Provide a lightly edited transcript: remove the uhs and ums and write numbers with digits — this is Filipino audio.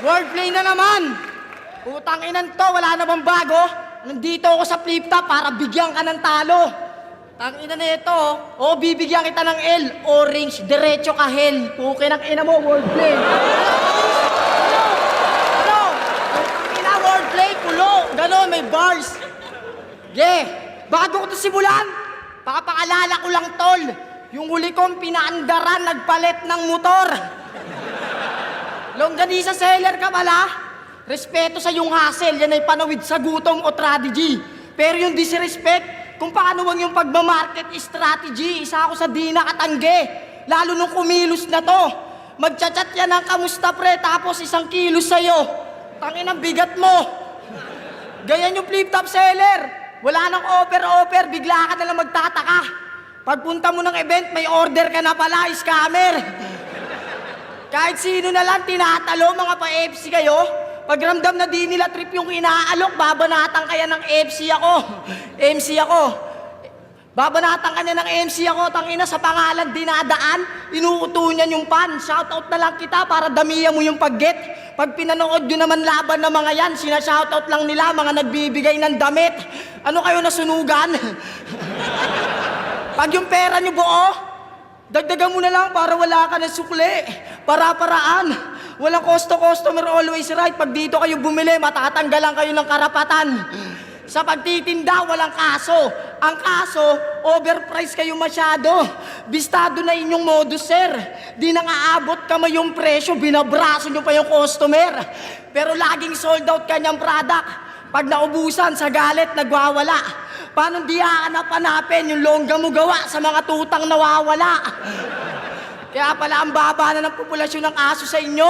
Wordplay na naman! Putang inan to, wala na bang bago? Nandito ako sa flip top para bigyan ka ng talo. Tang ina na ito, bibigyan kita ng L, orange, diretso ka hell. Pukin ang ina mo, wordplay. Ano? Ang ina, wordplay, pulo. Ganon, may bars. Bago ko ito simulan, pakapaalala ko lang tol, yung huli kong pinaandaran, nagpalit ng motor. Longganisa seller ka pala? Respeto sa yung hassle, yan ay panawid sa gutom o strategy. Pero yung disrespect, kung paano wang yung pagmamarket strategy, isa ako sa di nakatangge. Lalo nung kumilos na to. Magchat-chat yan ng kamusta pre, tapos 1 kilo sa'yo. Tangin ang bigat mo. Ganyan yung flip-top seller. Wala nang offer-offer, bigla ka nalang magtataka. Pagpunta mo ng event, may order ka na pala, scammer. Kahit sino na lang tinatalo, mga pa-FC kayo. Pag ramdam na di nila trip yung inaalok, babanatan kaya ng FC ako. MC ako. Babanatan ka niya ng MC ako, tangina sa pangalan dinadaan, inuuto niyan yung pan. Shoutout na lang kita para damihan mo yung pag-get. Pag pinanood nyo naman laban ng mga yan, sina-shoutout lang nila, mga nagbibigay ng damit. Ano kayo nasunugan? Pag yung pera nyo buo, dagdagan mo na lang para wala ka ng sukli. Para-paraan. Walang customer always right. Pag dito kayo bumili, matatanggalan kayo ng karapatan. Sa pagtitinda, walang kaso. Ang kaso, overpriced kayo masyado. Bistado na inyong modus, sir. Di nang aabot kamay yung presyo, binabraso nyo pa yung customer. Pero laging sold out kanyang product. Pag naubusan, sa galit, nagwawala. Paano di hahanap-hanapin yung longga mo gawa sa mga tutang nawawala? Kaya pala ang baba na ng populasyon ng aso sa inyo.